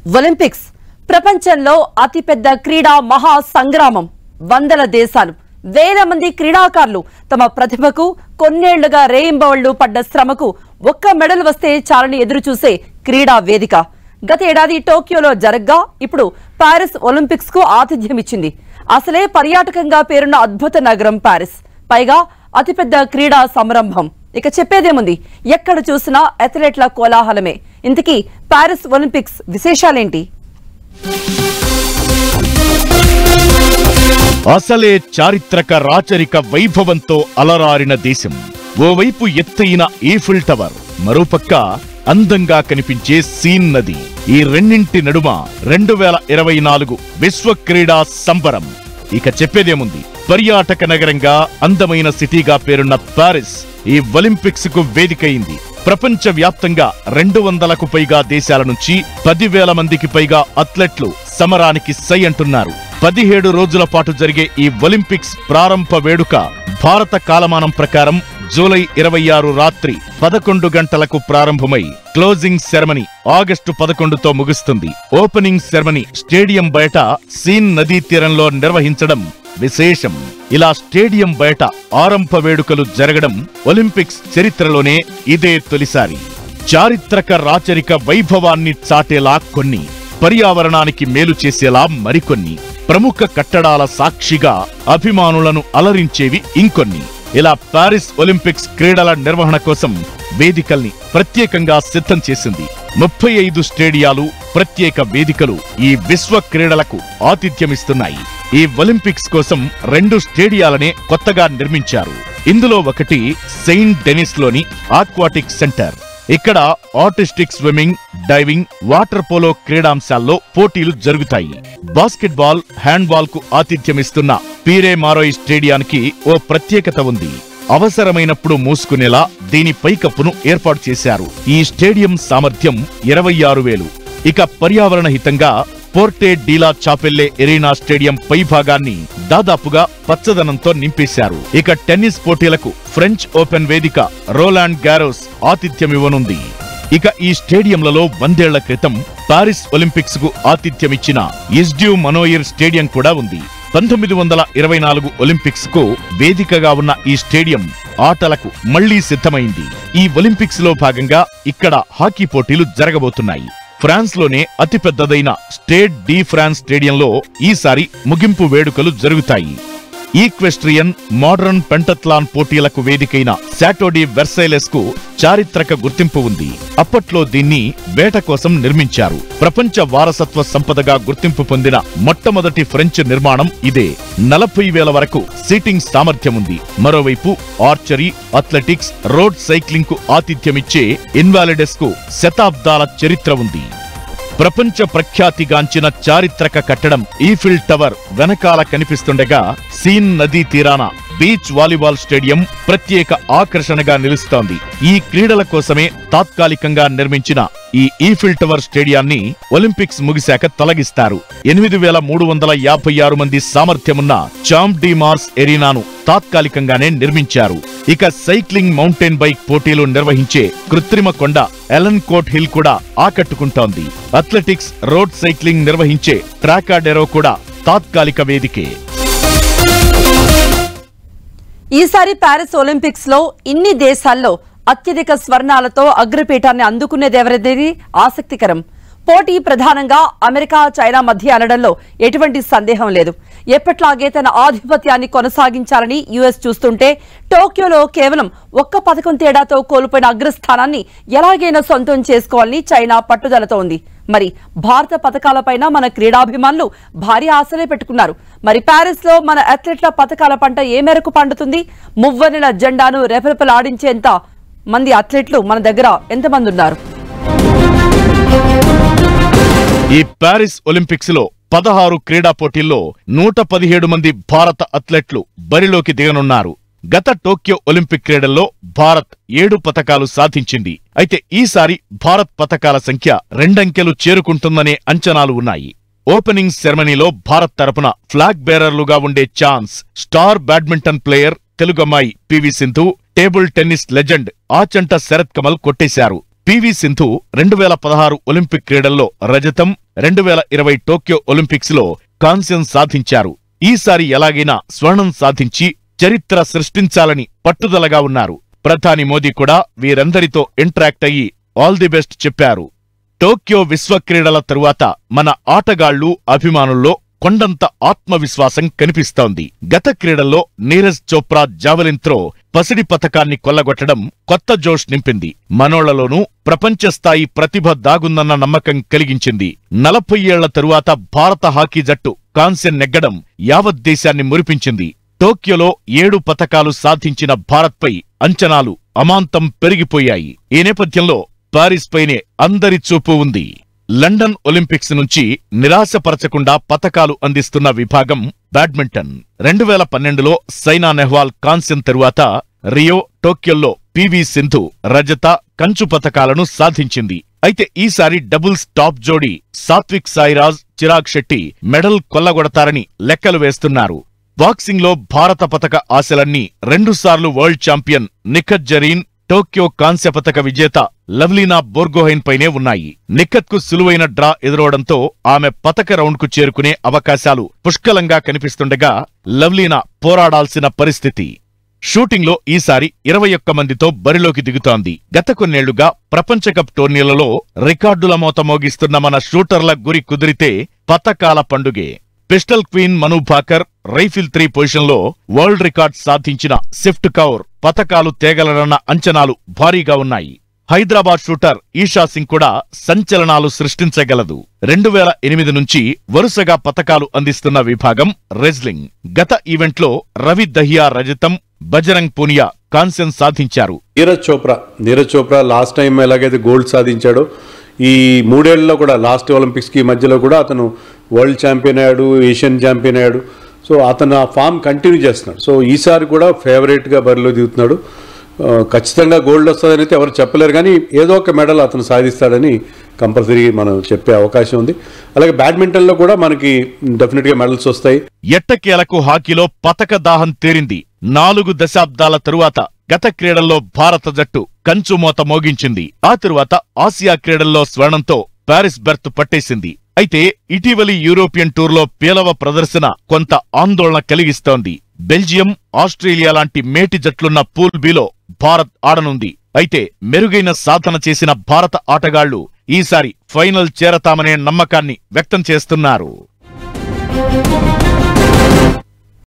Olympics ప్రపంచంలో అతిపెద్ద క్రీడా మహా సంగ్రామం. వందల దేశాలు, వేల మంది క్రీడాకారులు తమ ప్రతిభకు కొన్నేళ్లుగా రేయింబవళ్లు పడ్డ శ్రమకు ఒక్క మెడల్ వస్తే చాలని ఎదురుచూసే క్రీడా వేదిక. గత ఏడాది టోక్యోలో జరగ్గా ఇప్పుడు పారిస్ ఒలింపిక్స్ కు ఆతిథ్యమిచ్చింది. అసలే పర్యాటకంగా పేరున్న అద్భుత నగరం పారిస్, పైగా అతిపెద్ద క్రీడా సంరంభం. ఇక చెప్పేదేముంది, ఎక్కడ చూసినా అథ్లెట్ల కోలాహలమే. ఇంతకీ పారిస్ ఒలింపిక్స్ విశేషాలేంటి? అసలే చారిత్రక రాచరిక వైభవంతో అలరారిన దేశం. ఓవైపు ఎత్తైన ఈఫిల్ టవర్, మరోపక్క అందంగా కనిపించే సీన్ నది. ఈ రెండింటి నడుమ 2024 విశ్వ క్రీడా సంబరం. ఇక చెప్పేదేముంది, పర్యాటక నగరంగా అందమైన సిటీగా పేరున్న పారిస్ ఈ ఒలింపిక్స్ కు వేదికైంది. ప్రపంచ వ్యాప్తంగా 200కు పైగా దేశాల నుంచి 10,000 మందికి పైగా అథ్లెట్లు సమరానికి సై అంటున్నారు. 17 రోజుల పాటు జరిగే ఈ ఒలింపిక్స్ ప్రారంభ వేడుక భారత కాలమానం ప్రకారం జూలై 26 రాత్రి 11 గంటలకు ప్రారంభమై క్లోజింగ్ సెరమనీ ఆగస్టు 11తో ముగుస్తుంది. ఓపెనింగ్ సెరమనీ స్టేడియం బయట సీన్ నదీ తీరంలో నిర్వహించడం విశేషం. ఇలా స్టేడియం బయట ఆరంభ వేడుకలు జరగడం ఒలింపిక్స్ చరిత్రలోనే ఇదే తొలిసారి. చారిత్రక రాచరిక వైభవాన్ని చాటేలా కొన్ని, పర్యావరణానికి మేలు చేసేలా మరికొన్ని, ప్రముఖ కట్టడాల సాక్షిగా అభిమానులను అలరించేవి ఇంకొన్ని. ఇలా పారిస్ ఒలింపిక్స్ క్రీడల నిర్వహణ కోసం వేదికల్ని ప్రత్యేకంగా సిద్ధం చేసింది. 35 స్టేడియాలు, ప్రత్యేక వేదికలు ఈ విశ్వ క్రీడలకు ఆతిథ్యమిస్తున్నాయి. ఈ ఒలింపిక్స్ కోసం 2 స్టేడియాలనే కొత్తగా నిర్మించారు. ఇందులో ఒకటి సెయింట్ డెనిస్ లోని ఆక్వాటిక్ సెంటర్. ఇక్కడ artistic swimming, diving, water polo క్రీడాంశాల్లో పోటీలు జరుగుతాయి. బాస్కెట్బాల్, హ్యాండ్బాల్ కు ఆతిథ్యమిస్తున్న పీరే మారోయ్ స్టేడియానికి ఓ ప్రత్యేకత ఉంది. అవసరమైనప్పుడు మూసుకునేలా దీని పైకప్పును ఏర్పాటు చేశారు. ఈ స్టేడియం సామర్థ్యం 26,000. ఇక పర్యావరణ హితంగా పోర్టే డీలా చాపెల్లే ఎరీనా స్టేడియం పైభాగాన్ని దాదాపుగా పచ్చదనంతో నింపేశారు. ఇక టెన్నిస్ పోటీలకు ఫ్రెంచ్ ఓపెన్ వేదిక రోలాండ్ గారోస్ ఆతిథ్యమివ్వనుంది. ఇక ఈ స్టేడియంలలో 100 ఏళ్ల క్రితం పారిస్ ఒలింపిక్స్ కు ఆతిథ్యమిచ్చిన ఇస్డ్యూ మనోయిర్ స్టేడియం కూడా ఉంది. 1924 ఒలింపిక్స్ కు వేదికగా ఉన్న ఈ స్టేడియం ఆటలకు మళ్లీ సిద్ధమైంది. ఈ ఒలింపిక్స్ లో భాగంగా ఇక్కడ హాకీ పోటీలు జరగబోతున్నాయి. ఫ్రాన్స్ లోనే అతిపెద్దదైన స్టేడ్ డి ఫ్రాన్స్ స్టేడియంలో ఈసారి ముగింపు వేడుకలు జరుగుతాయి. ఈక్వెస్ట్రియన్, మోడర్న్ పెంటత్లాన్ పోటీలకు వేదికైన శాటో డి వెర్సైలెస్ కు చారిత్రక గుర్తింపు ఉంది. అప్పట్లో దీన్ని వేట కోసం నిర్మించారు. ప్రపంచ వారసత్వ సంపదగా గుర్తింపు పొందిన మొట్టమొదటి ఫ్రెంచ్ నిర్మాణం ఇదే. 40,000 వరకు సీటింగ్ సామర్థ్యం ఉంది. మరోవైపు ఆర్చరీ, అథ్లెటిక్స్, రోడ్ సైక్లింగ్ కు ఆతిథ్యమిచ్చే ఇన్వాలిడెస్ కు శతాబ్దాల చరిత్ర ఉంది. ప్రపంచ ప్రఖ్యాతిగాంచిన చారిత్రక కట్టడం ఈఫిల్ టవర్ వెనకాల కనిపిస్తుండగా సీన్ నదీ తీరాన బీచ్ వాలీబాల్ స్టేడియం ప్రత్యేక ఆకర్షణగా నిలుస్తోంది. ఈ క్రీడల కోసమే తాత్కాలికంగా నిర్మించిన ఈ ఈఫిల్ టవర్ స్టేడియాన్ని ఒలింపిక్స్ ముగిశాక తొలగిస్తారు. 8,356 మంది సామర్థ్యమున్న చాంప్ డి మార్స్ ఎరీనాను తాత్కాలికంగానే నిర్మించారు. ఇక సైక్లింగ్, మౌంటైన్ బైక్ పోటీలు నిర్వహించే కృత్రిమ కొండ ఎలన్ కోట్ హిల్ కూడా ఆకట్టుకుంటోంది. అథ్లెటిక్స్, రోడ్ సైక్లింగ్ నిర్వహించే ట్రాకాడెరో కూడా తాత్కాలిక వేదికే. ఈసారి పారిస్ ఒలింపిక్స్ లో ఇన్ని దేశాల్లో అత్యధిక స్వర్ణాలతో అగ్రపీఠాన్ని అందుకునేదెవరనేది ఆసక్తికరం. పోటీ ప్రధానంగా అమెరికా, చైనా మధ్య అనడంలో ఎటువంటి సందేహం లేదు. ఎప్పట్లాగే తన ఆధిపత్యాన్ని కొనసాగించాలని యుఎస్ చూస్తుంటే, టోక్యోలో కేవలం ఒక్క పథకం తేడాతో కోల్పోయిన అగ్రస్థానాన్ని ఎలాగైనా సొంతం చేసుకోవాలని చైనా పట్టుదలతో ఉంది. మరి భారత పథకాలపైన మన క్రీడాభిమానులు భారీ ఆశలే పెట్టుకున్నారు. మరి పారిస్ లో మన అథ్లెట్ల పథకాల పంట ఏ మేరకు పండుతుంది? మువ్వనెల జెండాను రెపరెపలాడించేంత మంది అథ్లెట్లు మన దగ్గర ఎంతమంది ఉన్నారు? ఈ పారిస్ ఒలింపిక్స్ లో 16 క్రీడా పోటీల్లో 117 మంది భారత అథ్లెట్లు బరిలోకి దిగనున్నారు. గత టోక్యో ఒలింపిక్ క్రీడల్లో భారత్ 7 పతకాలు సాధించింది. అయితే ఈసారి భారత్ పతకాల సంఖ్య 2 అంకెలు చేరుకుంటుందనే అంచనాలు ఉన్నాయి. ఓపెనింగ్ సెరమనీలో భారత్ తరపున ఫ్లాగ్ బేరర్లుగా ఉండే ఛాన్స్ స్టార్ బ్యాడ్మింటన్ ప్లేయర్ తెలుగమ్మాయి PV Sindhu, table tennis legend Achanta Sharath Kamal కొట్టేశారు. పివి సింధు 2016 ఒలింపిక్ క్రీడల్లో రజతం, 2020 టోక్యో ఒలింపిక్స్ లో కాంస్యం సాధించారు. ఈసారి ఎలాగైనా స్వర్ణం సాధించి చరిత్ర సృష్టించాలని పట్టుదలగా ఉన్నారు. ప్రధాని మోదీ కూడా వీరందరితో ఇంటరాక్ట్ అయ్యి ఆల్ ది బెస్ట్ చెప్పారు. టోక్యో విశ్వ క్రీడల తరువాత మన ఆటగాళ్లు, అభిమానుల్లో కొండంత ఆత్మవిశ్వాసం కనిపిస్తోంది. గత క్రీడల్లో నీరజ్ చోప్రా జావెలిన్ త్రో పసిడి పతకాన్ని కొల్లగొట్టడం కొత్త జోష్ నింపింది. మనోళ్లలోనూ ప్రపంచ స్థాయి ప్రతిభ దాగుందన్న నమ్మకం కలిగించింది. 40 ఏళ్ల తరువాత భారత హాకీ జట్టు కాంస్యం నెగ్గడం యావత్ దేశాన్ని మురిపించింది. టోక్యోలో 7 పతకాలు సాధించిన భారత్పై అంచనాలు అమాంతం పెరిగిపోయాయి. ఈ నేపథ్యంలో పారిస్ పైనే అందరి చూపు ఉంది. లండన్ ఒలింపిక్స్ నుంచి నిరాశపరచకుండా పతకాలు అందిస్తున్న విభాగం బ్యాడ్మింటన్. 2012లో సైనా నెహ్వాల్ కాంస్యం తరువాత రియో, టోక్యోల్లో పివి సింధు రజత, కంచు పతకాలను సాధించింది. అయితే ఈసారి డబుల్స్ టాప్ జోడీ సాత్విక్ సాయిరాజ్, చిరాగ్ శెట్టి మెడల్ కొల్లగొడతారని లెక్కలు వేస్తున్నారు. బాక్సింగ్ లో భారత పతక ఆశలన్నీ 2 సార్లు world champion Nikhat Zareen, Tokyo కాంస్య పతక విజేత లవ్లీనా బోర్గోహెన్ పైనే ఉన్నాయి. నిఖత్ కు సులువైన డ్రా ఎదురవడంతో ఆమె పతక రౌండ్ కు చేరుకునే అవకాశాలు పుష్కలంగా కనిపిస్తుండగా లవ్లీనా పోరాడాల్సిన పరిస్థితి. షూటింగ్ లో ఈసారి 21 మందితో బరిలోకి దిగుతోంది. గత కొన్నేళ్లుగా ప్రపంచ కప్ టోర్నీలలో రికార్డుల మోత మోగిస్తున్న మన షూటర్ల గురి కుదిరితే పతకాల పండుగే. పిస్టల్ క్వీన్ మను భాకర్ రైఫిల్ 3 పొజిషన్లో వరల్డ్ రికార్డ్ సాధించిన సిఫ్ట్ కౌర్ పతకాలు తేగలరన్న అంచనాలు భారీగా ఉన్నాయి. హైదరాబాద్ షూటర్ ఈషా సింగ్ కూడా సంచలనాలు సృష్టించగలదు. 2008 నుంచి వరుసగా పతకాలు అందిస్తున్న విభాగం రెజ్లింగ్. గత ఈవెంట్లో రవి దహియా రజతం, బజరంగ్ పూనియా కాంస్యం సాధించారు. నీరజ్ చోప్రా లాస్ట్ టైం ఎలాగైతే గోల్డ్ సాధించాడో ఈ 3 ఏళ్లలో కూడా లాస్ట్ ఒలింపిక్స్కి మధ్యలో కూడా అతను వరల్డ్ ఛాంపియన్ అయ్యాడు, ఏషియన్ ఛాంపియన్ అయ్యాడు. సో అతను ఆ ఫామ్ కంటిన్యూ చేస్తున్నాడు. సో ఈసారి కూడా ఫేవరెట్గా బరిలో దిగుతున్నాడు. ఖచ్చితంగా గోల్డ్ వస్తుందని అయితే ఎవరు చెప్పలేరు, కానీ ఏదో ఒక మెడల్ అతను సాధిస్తాడని కంపల్సరీ మనం చెప్పే అవకాశం ఉంది. అలాగే బ్యాడ్మింటన్లో కూడా మనకి డెఫినెట్గా మెడల్స్ వస్తాయి. ఎట్టకేలకు హాకీలో పతక దాహం తీరింది. 4 దశాబ్దాల తరువాత గత క్రీడల్లో భారత జట్టు కంచుమోత మోగించింది. ఆ తరువాత ఆసియా క్రీడల్లో స్వర్ణంతో పారిస్ బెర్త్ పట్టేసింది. అయితే ఇటీవలి యూరోపియన్ టూర్లో పేలవ ప్రదర్శన కొంత ఆందోళన కలిగిస్తోంది. బెల్జియం, ఆస్ట్రేలియా లాంటి మేటి జట్లున్న పూల్ బిలో భారత్ ఆడనుంది. అయితే మెరుగైన సాధన చేసిన భారత ఆటగాళ్లు ఈసారి ఫైనల్ చేరతామనే నమ్మకాన్ని వ్యక్తం చేస్తున్నారు.